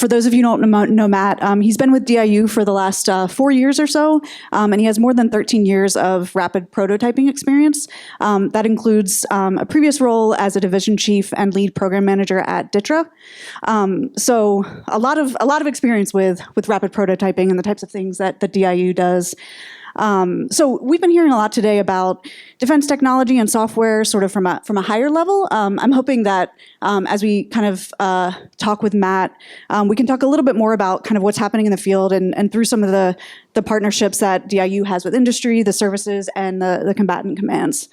For those of you who don't know Matt, he's been with DIU for the last 4 years or so, and he has more than 13 years of rapid prototyping experience. That includes a previous role as a division chief and lead program manager at DITRA. So a lot of experience with rapid prototyping and the types of things that the DIU does. So we've been hearing a lot today about defense technology and software sort of from a higher level. I'm hoping that as we kind of talk with Matt, we can talk a little bit more about kind of what's happening in the field and through some of the partnerships that DIU has with industry, the services, and the combatant commands.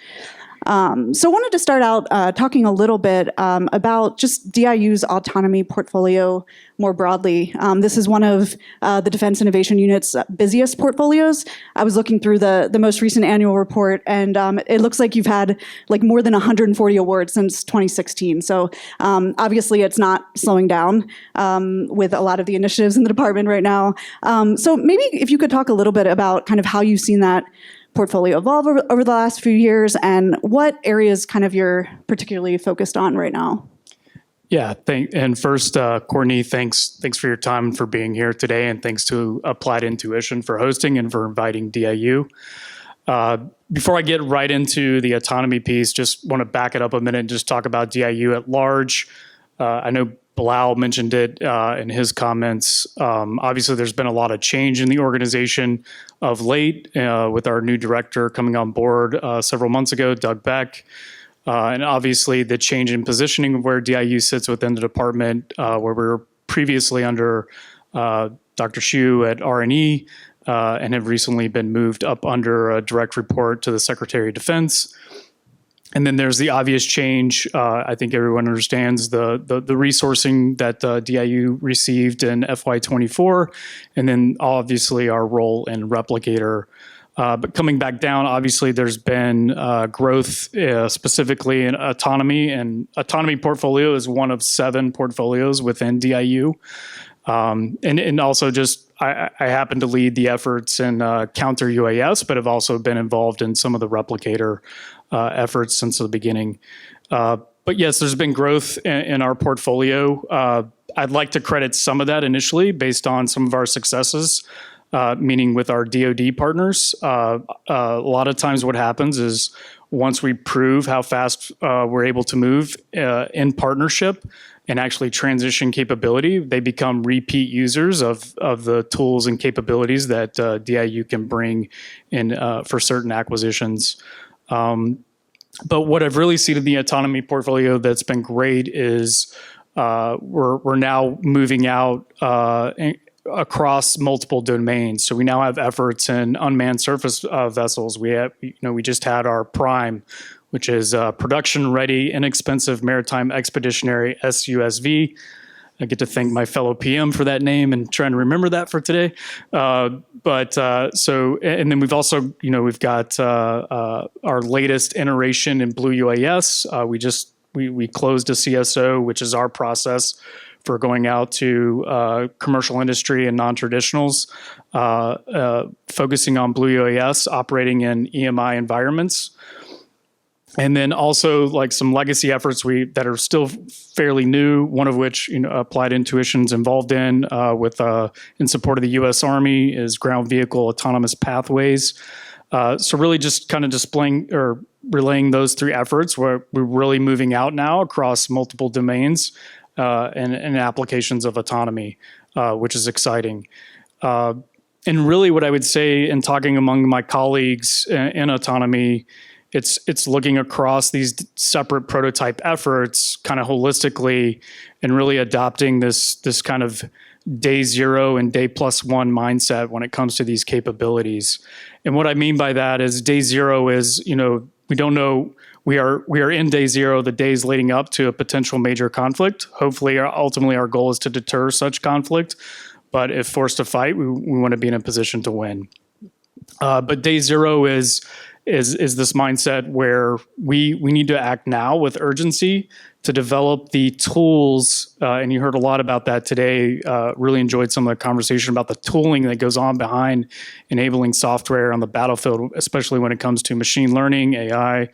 So I wanted to start out talking a little bit about just DIU's autonomy portfolio more broadly. This is one of the Defense Innovation Unit's busiest portfolios. I was looking through the most recent annual report, and it looks like you've had like more than 140 awards since 2016. So obviously it's not slowing down with a lot of the initiatives in the department right now. So maybe if you could talk a little bit about kind of how you've seen that portfolio evolve over the last few years, and what areas kind of you're particularly focused on right now. Yeah, and first, Courtney, thanks for your time and for being here today, and thanks to Applied Intuition for hosting and for inviting DIU. Before I get right into the autonomy piece, just want to back it up a minute and just talk about DIU at large. I know Bilal mentioned it in his comments. Obviously, there's been a lot of change in the organization of late with our new director coming on board several months ago, Doug Beck. And obviously, the change in positioning of where DIU sits within the department, where we were previously under Dr. Shu at R&E and have recently been moved up under a direct report to the Secretary of Defense. And then there's the obvious change. I think everyone understands the resourcing that DIU received in FY24, and then obviously our role in Replicator. But coming back down, obviously there's been growth specifically in autonomy, and autonomy portfolio is one of 7 portfolios within DIU. And also just I happen to lead the efforts in counter UAS, but have also been involved in some of the Replicator efforts since the beginning. But yes, there's been growth in our portfolio. I'd like to credit some of that initially based on some of our successes, meaning with our DoD partners. A lot of times what happens is once we prove how fast we're able to move in partnership and actually transition capability, they become repeat users of the tools and capabilities that DIU can bring in for certain acquisitions. But what I've really seen in the autonomy portfolio that's been great is we're now moving out across multiple domains. So we now have efforts in unmanned surface vessels. We just had our Prime, which is production-ready, inexpensive maritime expeditionary SUSV. I get to thank my fellow PM for that name and trying to remember that for today. And then we've also, we've got our latest iteration in Blue UAS. We closed a CSO, which is our process for going out to commercial industry and non-traditionals, focusing on Blue UAS, operating in EMI environments. And then also like some legacy efforts that are still fairly new, one of which Applied Intuition's involved in support of the U.S. Army is ground vehicle autonomous pathways. So really just kind of displaying or relaying those 3 efforts where we're really moving out now across multiple domains and applications of autonomy, which is exciting. And really what I would say in talking among my colleagues in autonomy, it's looking across these separate prototype efforts kind of holistically and really adopting this kind of day 0 and day +1 mindset when it comes to these capabilities. And what I mean by that is day 0 is, we don't know, we are in day 0, the days leading up to a potential major conflict. Hopefully, ultimately our goal is to deter such conflict. But if forced to fight, we want to be in a position to win. But day 0 is this mindset where we need to act now with urgency to develop the tools, and you heard a lot about that today. Really enjoyed some of the conversation about the tooling that goes on behind enabling software on the battlefield, especially when it comes to machine learning, AI,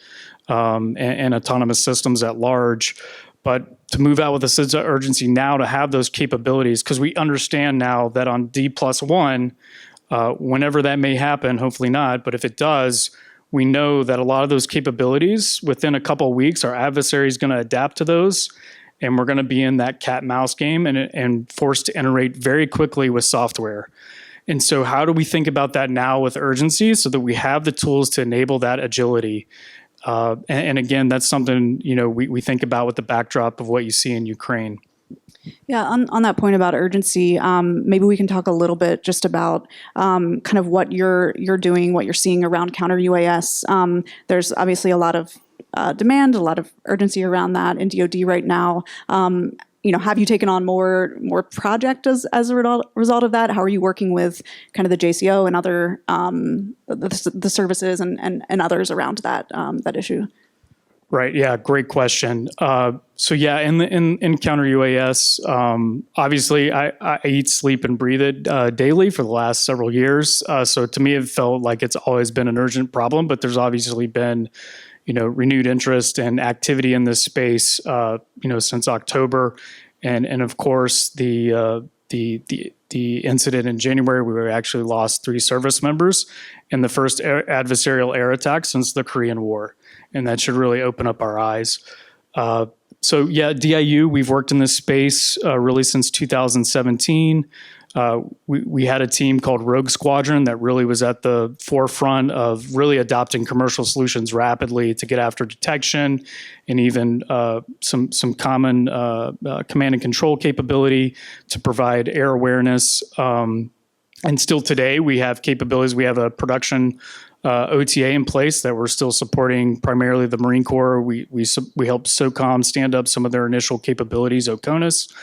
and autonomous systems at large. But to move out with a sense of urgency now to have those capabilities, because we understand now that on D+1, whenever that may happen, hopefully not, but if it does, we know that a lot of those capabilities within a couple of weeks, our adversary is going to adapt to those, and we're going to be in that cat mouse game and forced to iterate very quickly with software. And so how do we think about that now with urgency so that we have the tools to enable that agility? And again, that's something, we think about with the backdrop of what you see in Ukraine. Yeah, on that point about urgency, maybe we can talk a little bit just about kind of what you're doing, what you're seeing around counter UAS. There's obviously a lot of demand, a lot of urgency around that in DoD right now. Have you taken on more project as a result of that? How are you working with kind of the JCO and other the services and others around that issue? Right. Yeah. Great question. So yeah, in counter UAS, obviously I eat, sleep, and breathe it daily for the last several years. So to me, it felt like it's always been an urgent problem, but there's obviously been, renewed interest and activity in this space, since October, and of course the incident in January, we actually lost 3 service members in the first adversarial air attack since the Korean War. And that should really open up our eyes. So yeah, DIU, we've worked in this space really since 2017. We had a team called Rogue Squadron that really was at the forefront of really adopting commercial solutions rapidly to get after detection and even some common command and control capability to provide air awareness. And still today, we have capabilities. We have a production OTA in place that we're still supporting primarily the Marine Corps. We helped SOCOM stand up some of their initial capabilities, OCONUS.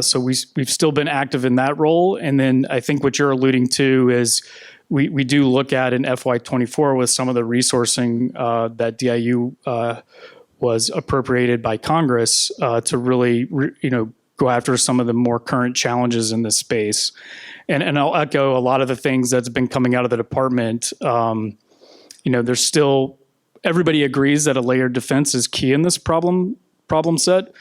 So we've still been active in that role. And then I think what you're alluding to is we do look at in FY24 with some of the resourcing that DIU was appropriated by Congress to really, go after some of the more current challenges in this space. And I'll echo a lot of the things that's been coming out of the department. There's still, everybody agrees that a layered defense is key in this problem set.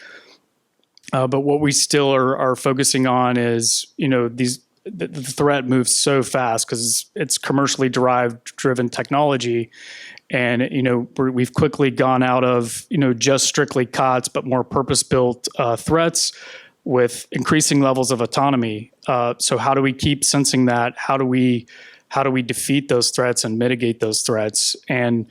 But what we still are focusing on is, the threat moves so fast because it's commercially driven technology. And, we've quickly gone out of, just strictly COTS, but more purpose-built threats with increasing levels of autonomy. So how do we keep sensing that? How do we defeat those threats and mitigate those threats? And,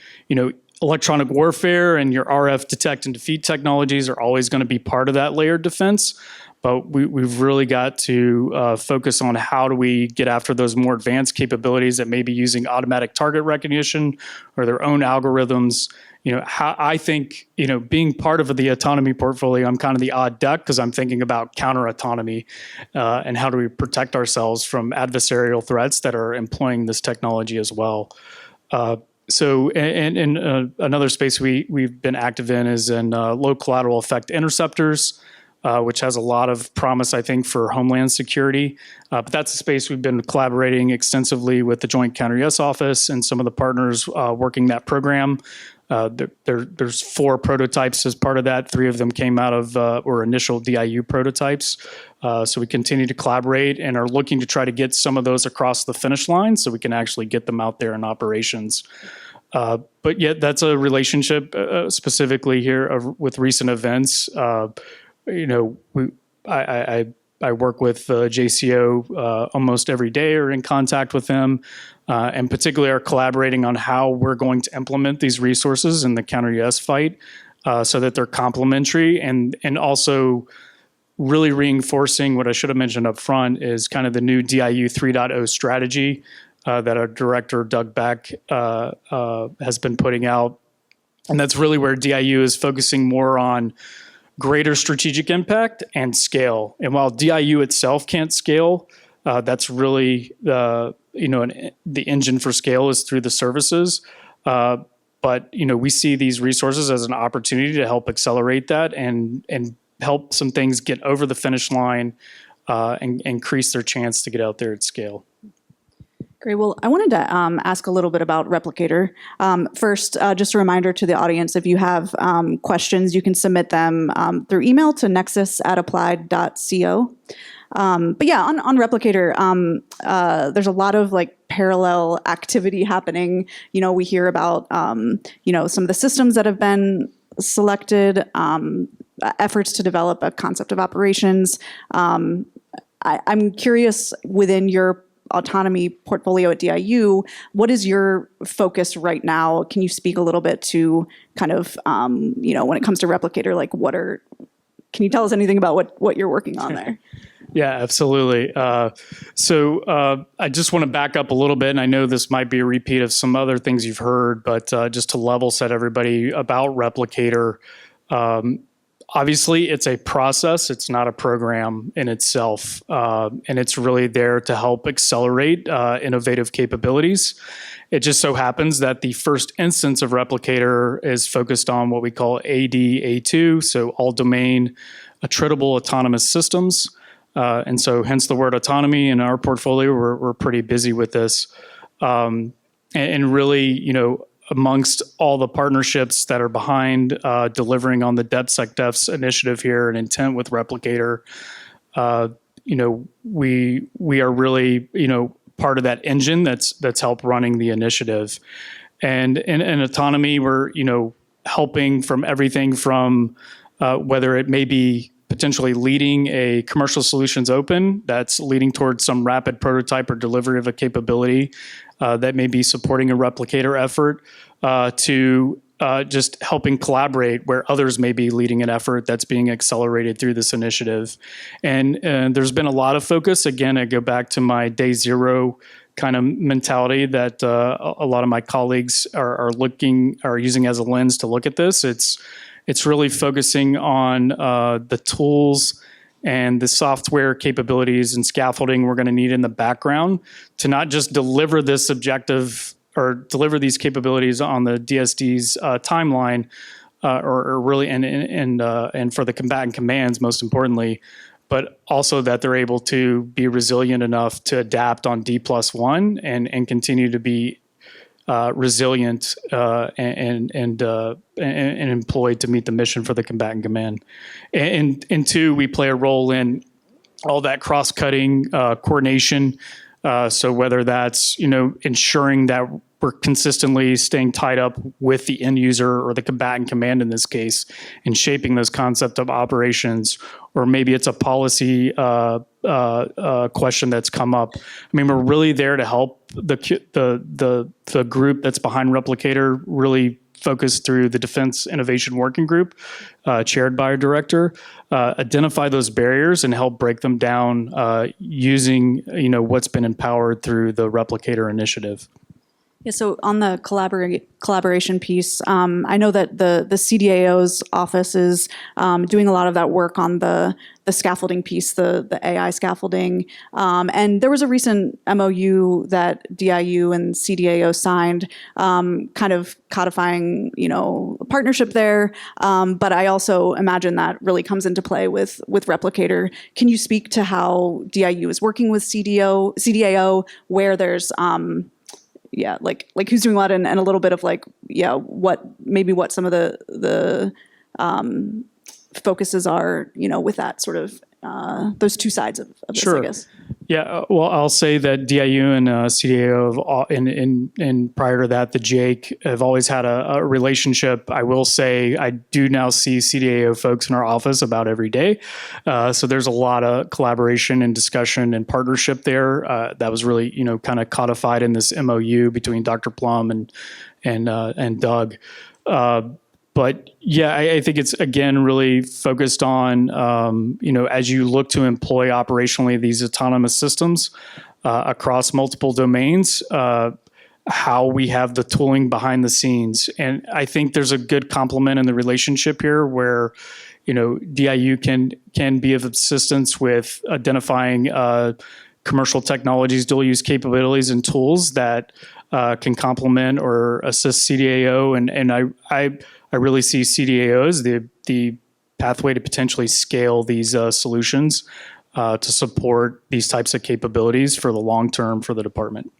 electronic warfare and your RF detect and defeat technologies are always going to be part of that layered defense. But we've really got to focus on how do we get after those more advanced capabilities that may be using automatic target recognition or their own algorithms. How I think, being part of the autonomy portfolio, I'm kind of the odd duck because I'm thinking about counter autonomy and how do we protect ourselves from adversarial threats that are employing this technology as well. So in another space we've been active in is in low collateral effect interceptors, which has a lot of promise, I think, for Homeland Security. But that's a space we've been collaborating extensively with the Joint Counter-UAS Office and some of the partners working that program. There's 4 prototypes as part of that. 3 of them came out of or initial DIU prototypes. So we continue to collaborate and are looking to try to get some of those across the finish line so we can actually get them out there in operations. But yet that's a relationship specifically here with recent events. I work with JCO almost every day or in contact with them, and particularly are collaborating on how we're going to implement these resources in the counter-UAS fight so that they're complementary and also really reinforcing what I should have mentioned up front is kind of the new DIU 3.0 strategy that our director, Doug Beck, has been putting out. And that's really where DIU is focusing more on greater strategic impact and scale. And while DIU itself can't scale, that's really the engine for scale is through the services. But we see these resources as an opportunity to help accelerate that and help some things get over the finish line and increase their chance to get out there at scale. Great. Well, I wanted to ask a little bit about Replicator. First, just a reminder to the audience, if you have questions, you can submit them through email to nexus@applied.co. But yeah, on Replicator, there's a lot of like parallel activity happening. We hear about, some of the systems that have been selected, efforts to develop a concept of operations. I'm curious, within your autonomy portfolio at DIU, what is your focus right now? Can you speak a little bit to kind of, when it comes to Replicator, like can you tell us anything about what you're working on there? Yeah, absolutely. So I just want to back up a little bit, and I know this might be a repeat of some other things you've heard, but just to level set everybody about Replicator, obviously it's a process, it's not a program in itself, and it's really there to help accelerate innovative capabilities. It just so happens that the first instance of Replicator is focused on what we call AD-A2, so all domain attritable autonomous systems. And so hence the word autonomy. In our portfolio, we're pretty busy with this. And really, amongst all the partnerships that are behind delivering on the DepSecDef's initiative here and intent with Replicator, we are really, part of that engine that's helped running the initiative. And in autonomy, we're, helping from everything from whether it may be potentially leading a commercial solutions open that's leading towards some rapid prototype or delivery of a capability that may be supporting a Replicator effort, to just helping collaborate where others may be leading an effort that's being accelerated through this initiative. And there's been a lot of focus. Again, I go back to my day zero kind of mentality that a lot of my colleagues are using as a lens to look at this. It's really focusing on the tools and the software capabilities and scaffolding we're going to need in the background to not just deliver this objective or deliver these capabilities on the DSD's timeline, or really and for the combatant commands, most importantly, but also that they're able to be resilient enough to adapt on D+1 and continue to be resilient and employed to meet the mission for the combatant command. And two, we play a role in all that cross-cutting coordination. So whether that's ensuring that we're consistently staying tied up with the end user or the combatant command in this case, and shaping those concept of operations, or maybe it's a policy question that's come up. I mean, we're really there to help the group that's behind Replicator really focus through the Defense Innovation Working Group, chaired by our director, identify those barriers and help break them down using what's been empowered through the Replicator initiative. Yeah, so on the collaboration piece, I know that the CDAO's office is doing a lot of that work on the scaffolding piece, the AI scaffolding. And there was a recent MOU that DIU and CDAO signed, kind of codifying, a partnership there. But I also imagine that really comes into play with Replicator. Can you speak to how DIU is working with CDAO, where there's like who's doing what, and a little bit of what some of the focuses are, with that sort of those two sides of this, Sure. I guess. Yeah, well, I'll say that DIU and CDAO and prior to that, the JAKE have always had a relationship. I will say I do now see CDAO folks in our office about every day. So there's a lot of collaboration and discussion and partnership there. That was really, kind of codified in this MOU between Dr. Plum and Doug. But yeah, I think it's, again, really focused on, as you look to employ operationally these autonomous systems across multiple domains, how we have the tooling behind the scenes. And I think there's a good complement in the relationship here where, DIU can be of assistance with identifying commercial technologies, dual use capabilities and tools that can complement or assist CDAO. And I really see CDAO as the pathway to potentially scale these solutions to support these types of capabilities for the long term for the department.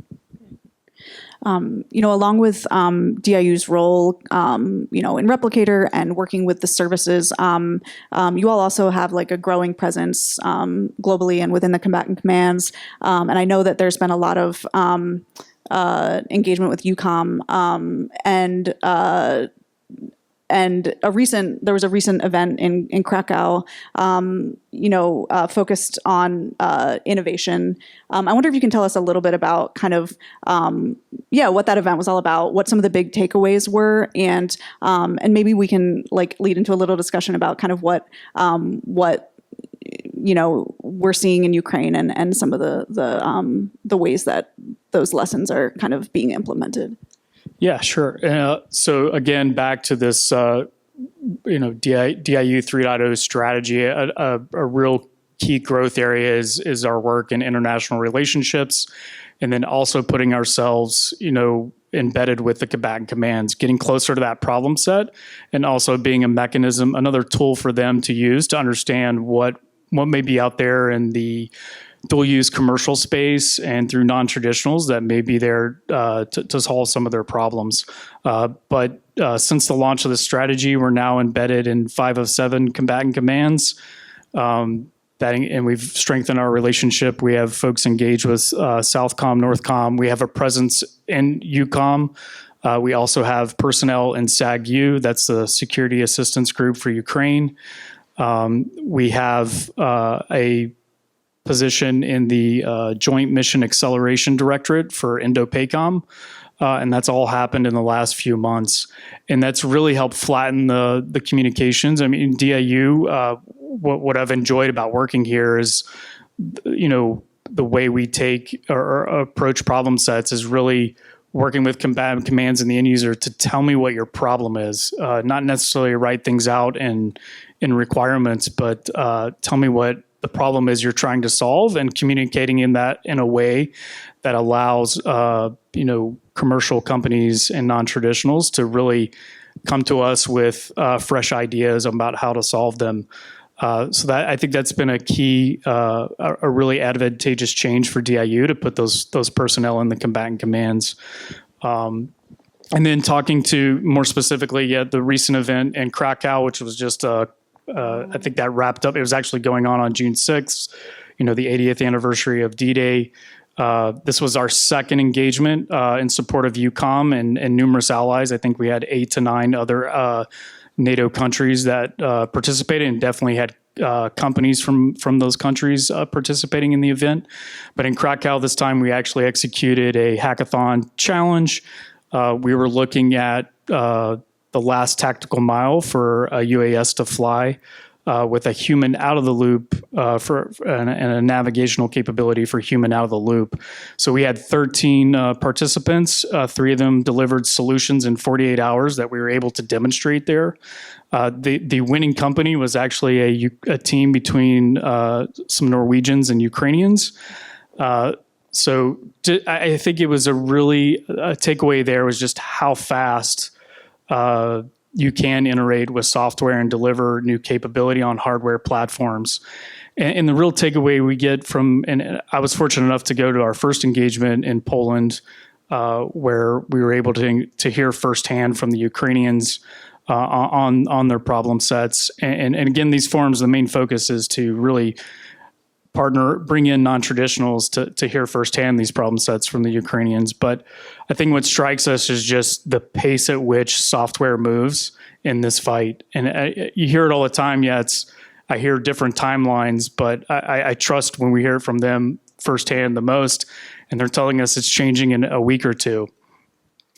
Along with DIU's role, in Replicator and working with the services, you all also have like a growing presence globally and within the combatant commands. And I know that there's been a lot of engagement with UCOM and there was a recent event in Krakow, focused on innovation. I wonder if you can tell us a little bit about kind of, what that event was all about, what some of the big takeaways were, and maybe we can like lead into a little discussion about kind of what we're seeing in Ukraine and some of the ways that those lessons are kind of being implemented. Yeah, sure. So again, back to this, DIU 3.0 strategy, a real key growth area is our work in international relationships, and then also putting ourselves, embedded with the combatant commands, getting closer to that problem set, and also being a mechanism, another tool for them to use to understand what may be out there in the dual-use commercial space and through non-traditionals that may be there to solve some of their problems. But since the launch of the strategy, we're now embedded in 5 of 7 combatant commands. And we've strengthened our relationship. We have folks engaged with Southcom, Northcom. We have a presence in UCOM. We also have personnel in SAGU, that's the Security Assistance Group for Ukraine. We have a position in the Joint Mission Acceleration Directorate for Indo-PACOM, and that's all happened in the last few months. And that's really helped flatten the communications. I mean, DIU, what I've enjoyed about working here is, the way we take or approach problem sets is really working with combatant commands and the end user to tell me what your problem is, not necessarily write things out in requirements, but tell me what the problem is you're trying to solve, and communicating in a way that allows, commercial companies and non-traditionals to really come to us with fresh ideas about how to solve them. So that I think that's been a key, a really advantageous change for DIU to put those personnel in the combatant commands. And then talking to more specifically, the recent event in Krakow, which was just I think that wrapped up. It was actually going on June 6th, the 80th anniversary of D-Day. This was our second engagement in support of UCOM and numerous allies. I think we had 8 to 9 other NATO countries that participated, and definitely had companies from those countries participating in the event. But in Krakow this time, we actually executed a hackathon challenge. We were looking at the last tactical mile for a UAS to fly with a human out of the loop and a navigational capability for human out of the loop. So we had 13 participants. 3 of them delivered solutions in 48 hours that we were able to demonstrate there. The winning company was actually a team between some Norwegians and Ukrainians. So I think it was a takeaway there was just how fast you can iterate with software and deliver new capability on hardware platforms. And the real takeaway we get and I was fortunate enough to go to our first engagement in Poland, where we were able to hear firsthand from the Ukrainians on their problem sets. And again, these forums, the main focus is to really bring in non-traditionals to hear firsthand these problem sets from the Ukrainians. But I think what strikes us is just the pace at which software moves in this fight. And you hear it all the time. Yeah, I hear different timelines, but I trust when we hear it from them firsthand the most, and they're telling us it's changing in a week or two.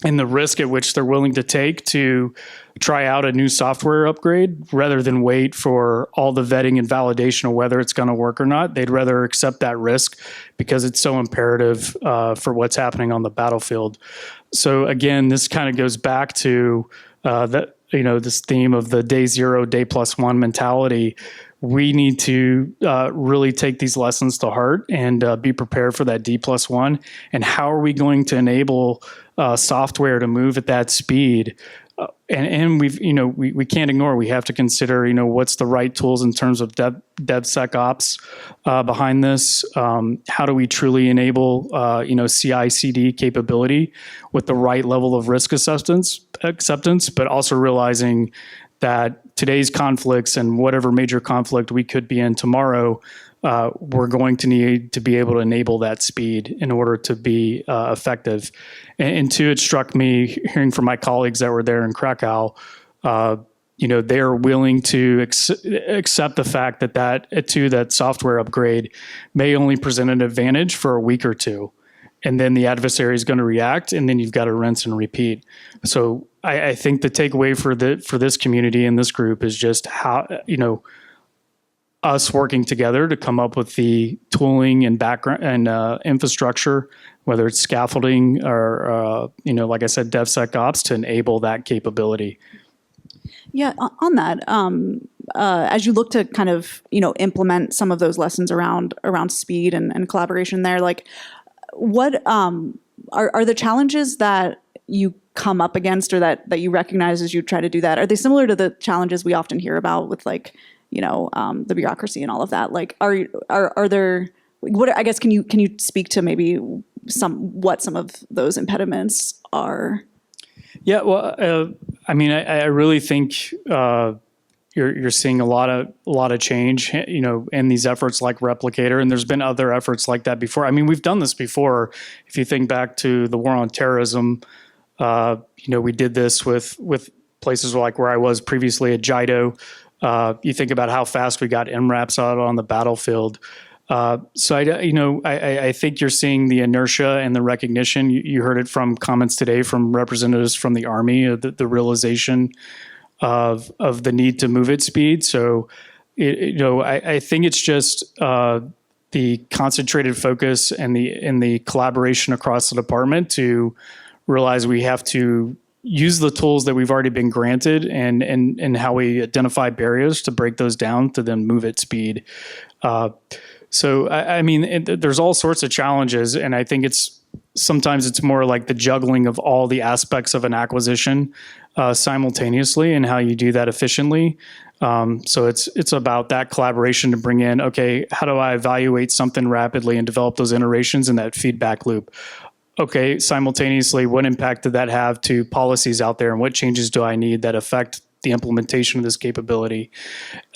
And the risk at which they're willing to take to try out a new software upgrade rather than wait for all the vetting and validation of whether it's going to work or not. They'd rather accept that risk because it's so imperative for what's happening on the battlefield. So again, this kind of goes back to this theme of the day 0, day +1 mentality. We need to really take these lessons to heart and be prepared for that D+1. And how are we going to enable software to move at that speed And we can't ignore, we have to consider, what's the right tools in terms of DevSecOps behind this. How do we truly enable, CI/CD capability with the right level of risk acceptance, but also realizing that today's conflicts and whatever major conflict we could be in tomorrow, we're going to need to be able to enable that speed in order to be effective. And two, it struck me hearing from my colleagues that were there in Krakow, they're willing to accept the fact that software upgrade may only present an advantage for a week or two. And then the adversary is going to react, and then you've got to rinse and repeat. So I think the takeaway for this community and this group is just how, us working together to come up with the tooling and background and infrastructure, whether it's scaffolding or, like I said, DevSecOps, to enable that capability. Yeah, on that, as you look to kind of, implement some of those lessons around speed and collaboration there, like what are the challenges that you come up against or that you recognize as you try to do that? Are they similar to the challenges we often hear about with like, the bureaucracy and all of that? Like, are there, what, I guess, can you speak to maybe what some of those impediments are? Yeah, well, I really think you're seeing a lot of change, in these efforts like Replicator, and there's been other efforts like that before. I mean, we've done this before. If you think back to the war on terrorism, we did this with places like where I was previously at JIDO. You think about how fast we got MRAPs out on the battlefield. So I think you're seeing the inertia and the recognition. You heard it from comments today from representatives from the Army, the realization of the need to move at speed. So, I think it's just the concentrated focus and the collaboration across the department to realize we have to use the tools that we've already been granted and how we identify barriers to break those down to then move at speed. So there's all sorts of challenges, and I think sometimes it's more like the juggling of all the aspects of an acquisition simultaneously and how you do that efficiently. So it's about that collaboration to bring in, okay, how do I evaluate something rapidly and develop those iterations in that feedback loop? Okay, simultaneously, what impact did that have to policies out there, and what changes do I need that affect the implementation of this capability?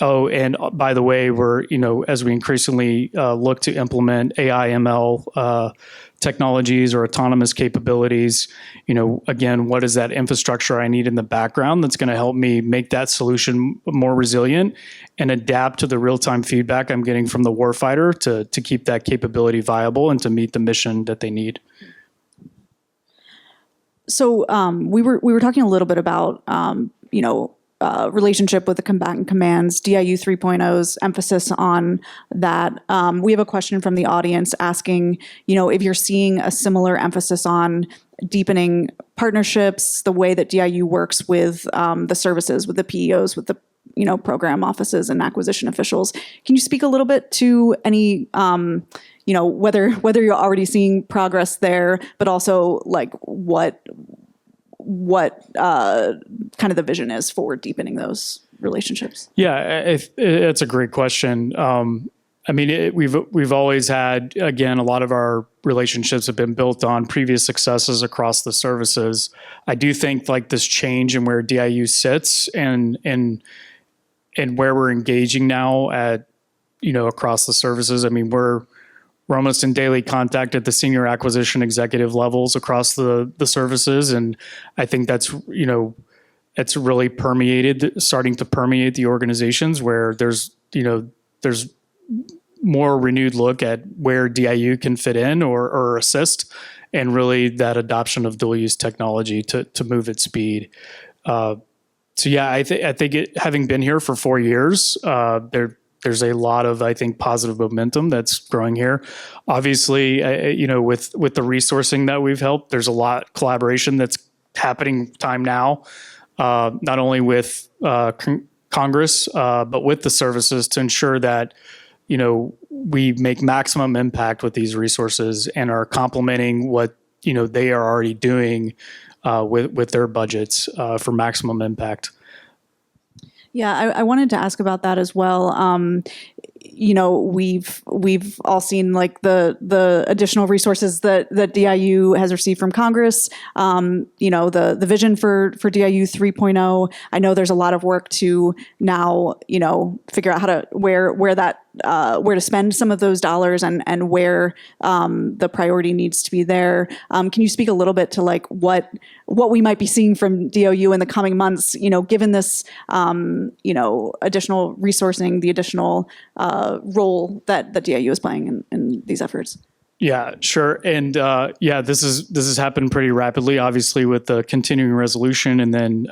Oh, and by the way, we're, as we increasingly look to implement AI, ML technologies or autonomous capabilities, again, what is that infrastructure I need in the background that's going to help me make that solution more resilient and adapt to the real-time feedback I'm getting from the warfighter to keep that capability viable and to meet the mission that they need. So we were talking a little bit about relationship with the combatant commands, DIU 3.0's emphasis on that. We have a question from the audience asking, if you're seeing a similar emphasis on deepening partnerships, the way that DIU works with the services, with the PEOs, with the program offices and acquisition officials. Can you speak a little bit to any whether you're already seeing progress there, but also like what kind of the vision is for deepening those relationships? Yeah, it's a great question. We've always had, again, a lot of our relationships have been built on previous successes across the services. I do think like this change in where DIU sits and where we're engaging now at, across the services. We're almost in daily contact at the senior acquisition executive levels across the services. And I think that's, it's really starting to permeate the organizations where there's more renewed look at where DIU can fit in or assist, and really that adoption of dual use technology to move at speed. So yeah, I think having been here for 4 years, there's a lot of, I think, positive momentum that's growing here. Obviously, with the resourcing that we've helped, there's a lot collaboration that's happening time now, not only with Congress, but with the services to ensure that, we make maximum impact with these resources and are complementing what, they are already doing with their budgets for maximum impact. Yeah, I wanted to ask about that as well. We've all seen like the additional resources that DIU has received from Congress. The vision for DIU 3.0. I know there's a lot of work to now figure out how to where to spend some of those dollars and where the priority needs to be there. Can you speak a little bit to like what we might be seeing from DIU in the coming months? Given this additional resourcing, the additional role that DIU is playing in these efforts. Yeah, sure. And this has happened pretty rapidly, obviously, with the continuing resolution, and then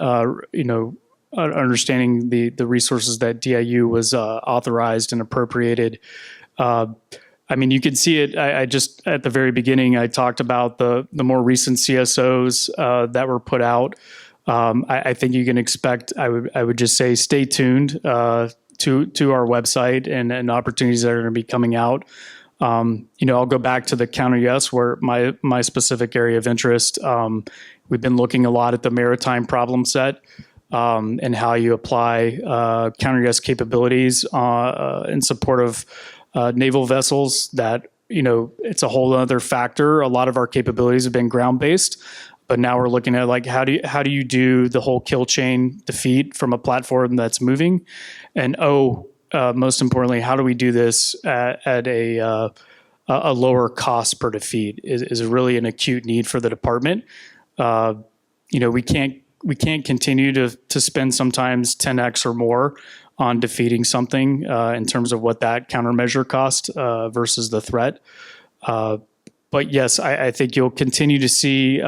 understanding the resources that DIU was authorized and appropriated. You could see it. I just at the very beginning, I talked about the more recent CSOs that were put out. I think you can expect. I would just say stay tuned to our website and opportunities that are going to be coming out. I'll go back to the counter yes, where my specific area of interest. We've been looking a lot at the maritime problem set and how you apply counter yes capabilities in support of naval vessels. That it's a whole other factor. A lot of our capabilities have been ground based. But now we're looking at like how do you do the whole kill chain defeat from a platform that's moving, and most importantly, how do we do this at a lower cost per defeat is really an acute need for the department. We can't continue to spend sometimes 10x or more on defeating something in terms of what that countermeasure cost versus the threat. But yes, I think you'll continue to see,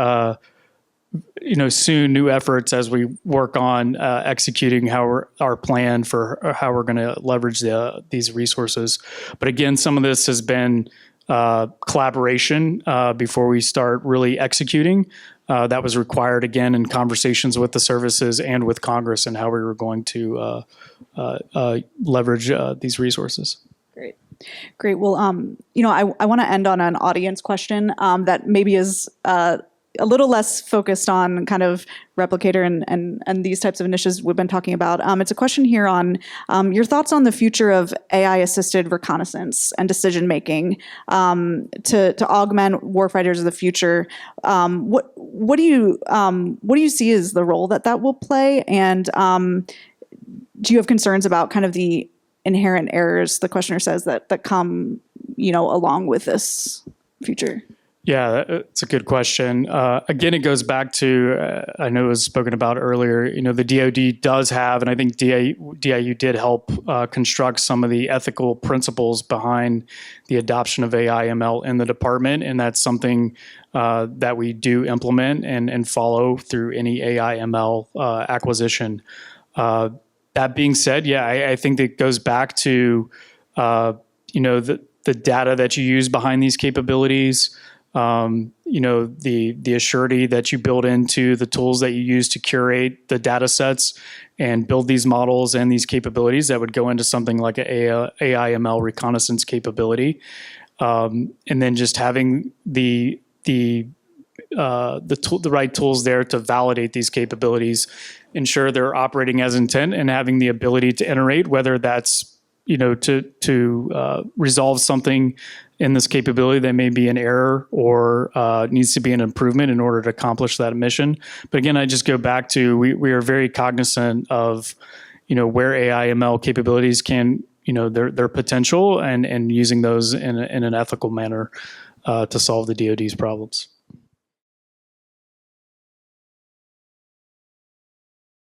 soon new efforts as we work on executing our plan for how we're going to leverage these resources. But again, some of this has been collaboration before we start really executing. That was required again in conversations with the services and with Congress and how we were going to leverage these resources. Great. Well, I want to end on an audience question that maybe is a little less focused on kind of Replicator and these types of initiatives we've been talking about. It's a question here on your thoughts on the future of AI-assisted reconnaissance and decision-making to augment warfighters of the future. What do you see as the role that will play? And do you have concerns about kind of the inherent errors, the questioner says, that come, along with this future? Yeah, it's a good question. Again, it goes back to, I know it was spoken about earlier, the DoD does have, and I think DIU did help construct some of the ethical principles behind the adoption of AI ML in the department. And that's something that we do implement and follow through any AI ML acquisition. That being said, I think that goes back to, the data that you use behind these capabilities, the assurity that you build into the tools that you use to curate the data sets and build these models and these capabilities that would go into something like an AI ML reconnaissance capability. And then just having the right tools there to validate these capabilities, ensure they're operating as intent, and having the ability to iterate, whether that's to resolve something in this capability that may be an error or needs to be an improvement in order to accomplish that mission. But again, I just go back to we are very cognizant of where AI ML capabilities can their potential and using those in an ethical manner to solve the DoD's problems.